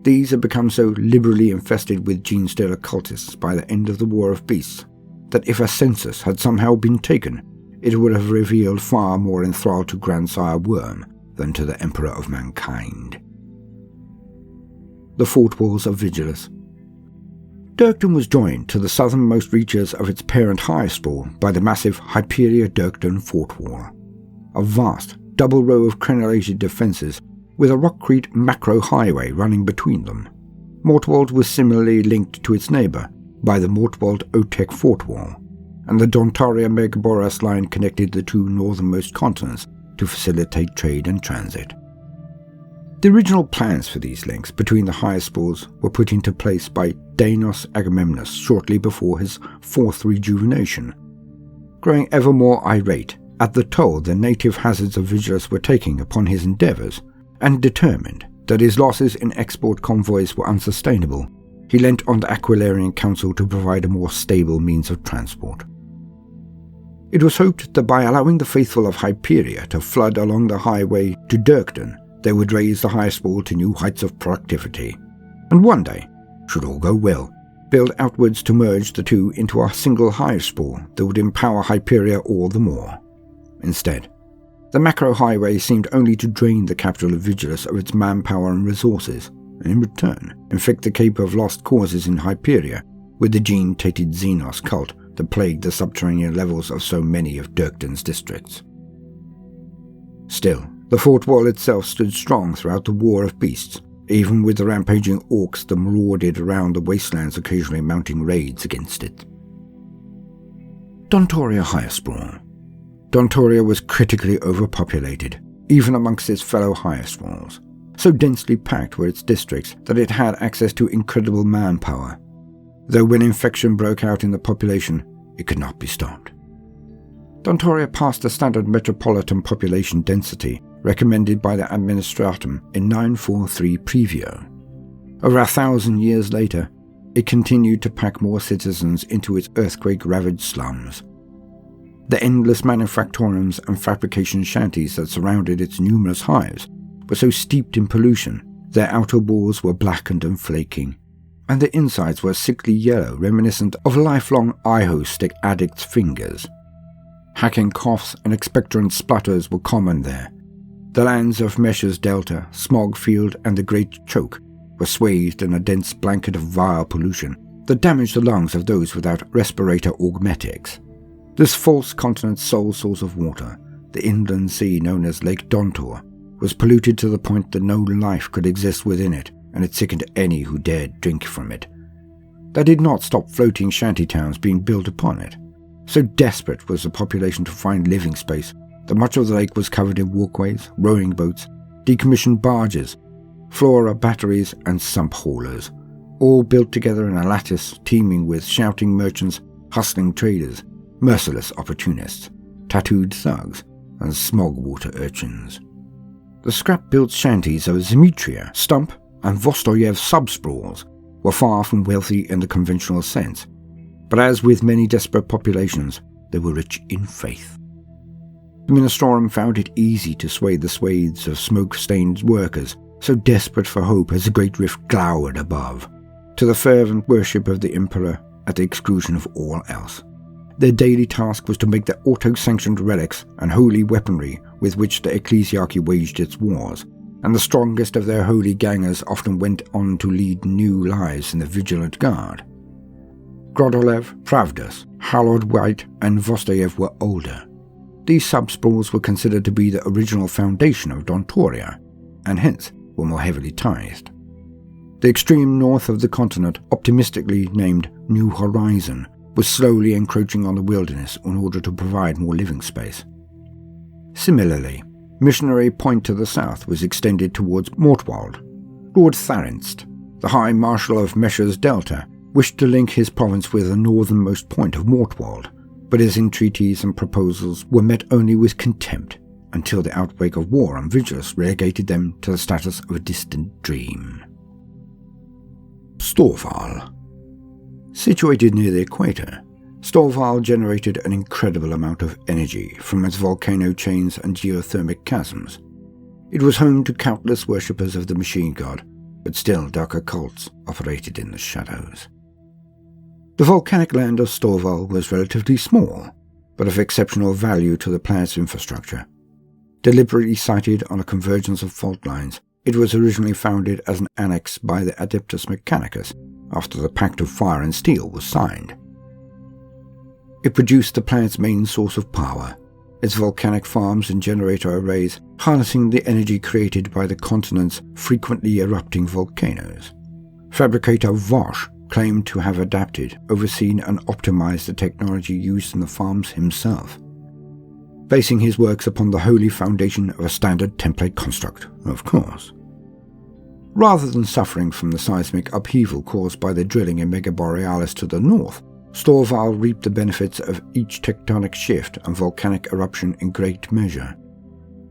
These had become so liberally infested with gene-stealer cultists by the end of the War of Beasts that if a census had somehow been taken, it would have revealed far more enthrall to Grandsire Worm than to the Emperor of Mankind. The Fort Walls of Vigilus. Dirkton was joined to the southernmost reaches of its parent High Sprawl by the massive Hyperia-Dirkton Fort Wall, a vast double row of crenellated defences with a rockcrete macro highway running between them. Mortwald was similarly linked to its neighbour by the Mortwald Otech Fort Wall, and the Dontaria Megaboreas line connected the two northernmost continents to facilitate trade and transit. The original plans for these links between the High Spawls were put into place by Danos Agamemnus shortly before his fourth rejuvenation. Growing ever more irate at the toll the native hazards of Vigilus were taking upon his endeavours, and determined that his losses in export convoys were unsustainable, he leant on the Aquilarian Council to provide a more stable means of transport. It was hoped that by allowing the faithful of Hyperia to flood along the highway to Dirkton, they would raise the High Sprawl to new heights of productivity, and one day, should all go well, build outwards to merge the two into a single High Sprawl that would empower Hyperia all the more. Instead, the macro highway seemed only to drain the capital of Vigilus of its manpower and resources, and in return infect the Cape of Lost Causes in Hyperia with the gene-tainted Xenos cult that plagued the subterranean levels of so many of Dirkton's districts. Still, the fort wall itself stood strong throughout the War of Beasts, even with the rampaging orcs that marauded around the wastelands occasionally mounting raids against it. Dontoria High Sprawl. Dontoria was critically overpopulated, even amongst its fellow High Sprawls. So densely packed were its districts that it had access to incredible manpower, though when infection broke out in the population, it could not be stopped. Dontoria passed the standard metropolitan population density recommended by the Administratum in 943 Previo. Over 1,000 years later, it continued to pack more citizens into its earthquake-ravaged slums. The endless manufactoriums and fabrication shanties that surrounded its numerous hives were so steeped in pollution, their outer walls were blackened and flaking, and the insides were sickly yellow, reminiscent of lifelong iho stick addicts' fingers. Hacking coughs and expectorant splutters were common there. The lands of Mesh's Delta, Smogfield, and the Great Choke were swathed in a dense blanket of vile pollution that damaged the lungs of those without respirator augmetics. This false continent's sole source of water, the inland sea known as Lake Dontor, was polluted to the point that no life could exist within it, and it sickened any who dared drink from it. That did not stop floating shantytowns being built upon it. So desperate was the population to find living space that much of the lake was covered in walkways, rowing boats, decommissioned barges, flora batteries, and sump haulers, all built together in a lattice teeming with shouting merchants, hustling traders, merciless opportunists, tattooed thugs, and smog-water urchins. The scrap-built shanties of Zimitria, Stump, and Vostoyev subsprawls were far from wealthy in the conventional sense, but as with many desperate populations, they were rich in faith. The Ministorum found it easy to sway the swathes of smoke-stained workers, so desperate for hope as the great rift glowered above, to the fervent worship of the Emperor at the exclusion of all else. Their daily task was to make the auto-sanctioned relics and holy weaponry with which the ecclesiarchy waged its wars, and the strongest of their holy gangers often went on to lead new lives in the Vigilant Guard. Grodolev, Pravdas, Hallowed White, and Vostoyev were older. These subsprawls were considered to be the original foundation of Dontoria, and hence were more heavily tithed. The extreme north of the continent, optimistically named New Horizon, was slowly encroaching on the wilderness in order to provide more living space. Similarly, Missionary Point to the south was extended towards Mortwald. Lord Tharinst, the High Marshal of Mesh's Delta, wished to link his province with the northernmost point of Mortwald, but his entreaties and proposals were met only with contempt until the outbreak of war on Vigilus relegated them to the status of a distant dream. Storval. Situated near the equator, Storval generated an incredible amount of energy from its volcano chains and geothermic chasms. It was home to countless worshippers of the machine god, but still darker cults operated in the shadows. The volcanic land of Storval was relatively small, but of exceptional value to the planet's infrastructure. Deliberately sited on a convergence of fault lines, it was originally founded as an annex by the Adeptus Mechanicus after the Pact of Fire and Steel was signed. It produced the planet's main source of power, its volcanic farms and generator arrays harnessing the energy created by the continent's frequently erupting volcanoes. Fabricator Vosh claimed to have adapted, overseen and optimized the technology used in the farms himself, basing his works upon the holy foundation of a standard template construct, of course. Rather than suffering from the seismic upheaval caused by the drilling in Mega Borealis to the north, Storval reaped the benefits of each tectonic shift and volcanic eruption in great measure.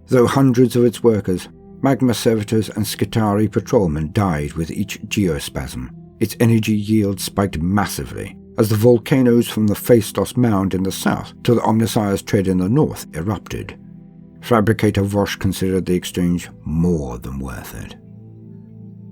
Though hundreds of its workers, magma servitors and Skitarii patrolmen died with each geospasm, its energy yield spiked massively as the volcanoes from the Phaistos Mound in the south to the Omnissiah's Tread in the north erupted. Fabricator Vosh considered the exchange more than worth it.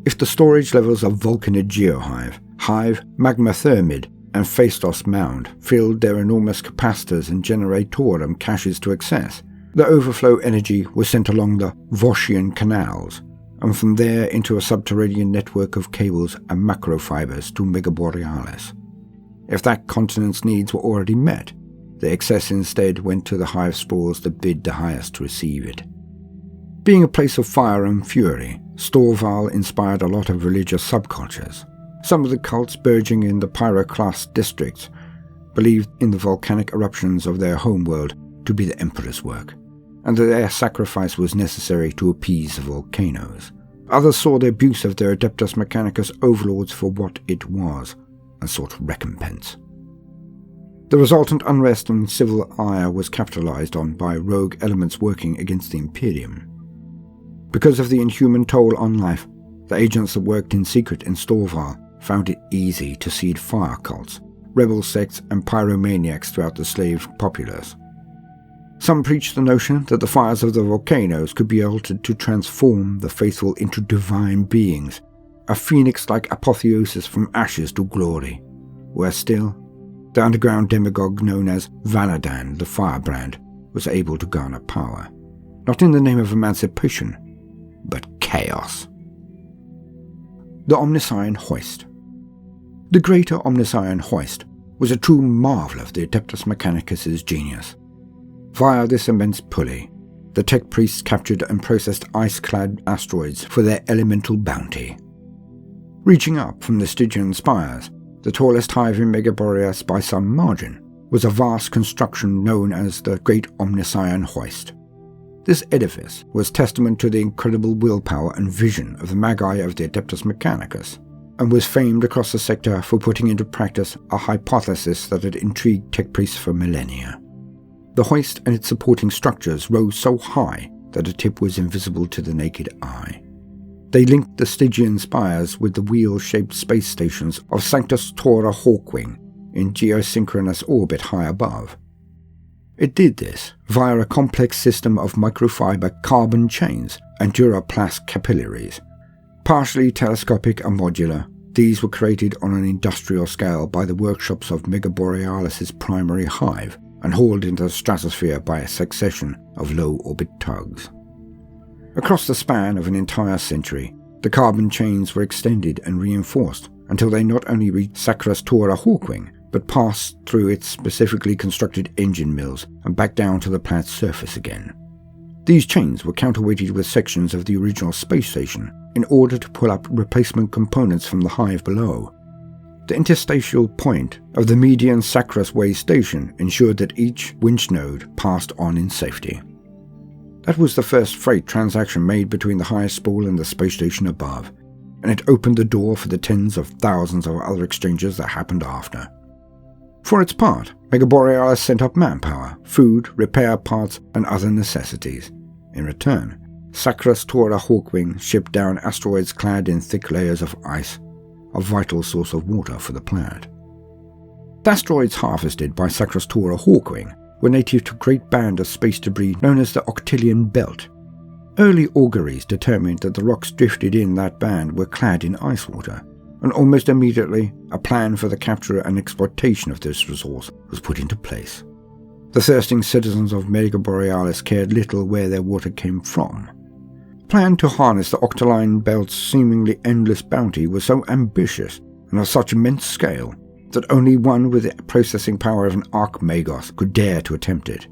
If the storage levels of Vulcanid Geohive, Hive, Magma Thermid, and Phaistos Mound filled their enormous capacitors and generatorum caches to excess, the overflow energy was sent along the Voshian canals, and from there into a subterranean network of cables and macrofibers to Mega Borealis. If that continent's needs were already met, the excess instead went to the hive spores that bid the highest to receive it. Being a place of fire and fury, Storval inspired a lot of religious subcultures. Some of the cults burgeoning in the pyroclast districts believed in the volcanic eruptions of their homeworld to be the Emperor's work, and that their sacrifice was necessary to appease the volcanoes. Others saw the abuse of their Adeptus Mechanicus overlords for what it was, and sought recompense. The resultant unrest and civil ire was capitalized on by rogue elements working against the Imperium. Because of the inhuman toll on life, the agents that worked in secret in Storval found it easy to seed fire cults, rebel sects and pyromaniacs throughout the slave populace. Some preached the notion that the fires of the volcanoes could be altered to transform the faithful into divine beings, a phoenix-like apotheosis from ashes to glory, where still, the underground demagogue known as Vanadan the Firebrand was able to garner power, not in the name of emancipation, but chaos. The Omniscient Hoist. The Greater Omniscient Hoist was a true marvel of the Adeptus Mechanicus' genius. Via this immense pulley, the tech priests captured and processed ice-clad asteroids for their elemental bounty. Reaching up from the Stygian spires, the tallest hive in Megaboreas by some margin was a vast construction known as the Great Omniscient Hoist. This edifice was testament to the incredible willpower and vision of the Magi of the Adeptus Mechanicus, and was famed across the sector for putting into practice a hypothesis that had intrigued tech priests for millennia. The hoist and its supporting structures rose so high that the tip was invisible to the naked eye. They linked the Stygian spires with the wheel-shaped space stations of Sanctus Tora Hawkwing in geosynchronous orbit high above. It did this via a complex system of microfiber carbon chains and duraplast capillaries. Partially telescopic and modular, these were created on an industrial scale by the workshops of Mega Borealis' primary hive and hauled into the stratosphere by a succession of low-orbit tugs. Across the span of an entire century, the carbon chains were extended and reinforced until they not only reached Sacras Tora Hawkwing, but passed through its specifically constructed engine mills and back down to the planet's surface again. These chains were counterweighted with sections of the original space station in order to pull up replacement components from the hive below. The interstitial point of the median Sacras Way station ensured that each winch node passed on in safety. That was the first freight transaction made between the hive spool and the space station above, and it opened the door for the tens of thousands of other exchanges that happened after. For its part, Mega Borealis sent up manpower, food, repair parts, and other necessities. In return, Sacras Tora Hawkwing shipped down asteroids clad in thick layers of ice, a vital source of water for the planet. The asteroids harvested by Sacrostora Hawkwing were native to a great band of space debris known as the Octillion Belt. Early auguries determined that the rocks drifted in that band were clad in ice water, and almost immediately a plan for the capture and exploitation of this resource was put into place. The thirsting citizens of Mega Borealis cared little where their water came from. The plan to harness the Octillion Belt's seemingly endless bounty was so ambitious and of such immense scale that only one with the processing power of an Archmagos could dare to attempt it.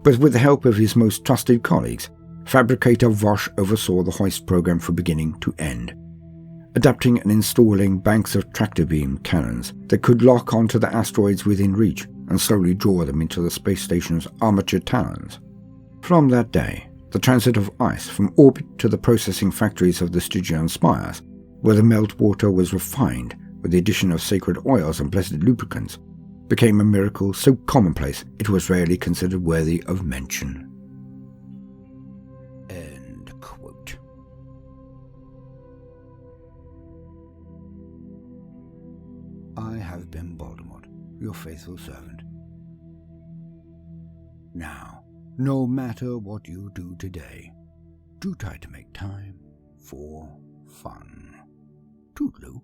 But with the help of his most trusted colleagues, Fabricator Vosh oversaw the hoist program from beginning to end, adapting and installing banks of tractor beam cannons that could lock onto the asteroids within reach and slowly draw them into the space station's armature talons. From that day, the transit of ice from orbit to the processing factories of the Stygian spires, where the meltwater was refined with the addition of sacred oils and blessed lubricants, became a miracle so commonplace it was rarely considered worthy of mention. End quote. I have been Voldemort, your faithful servant. Now, no matter what you do today, do try to make time for fun. Toodaloo.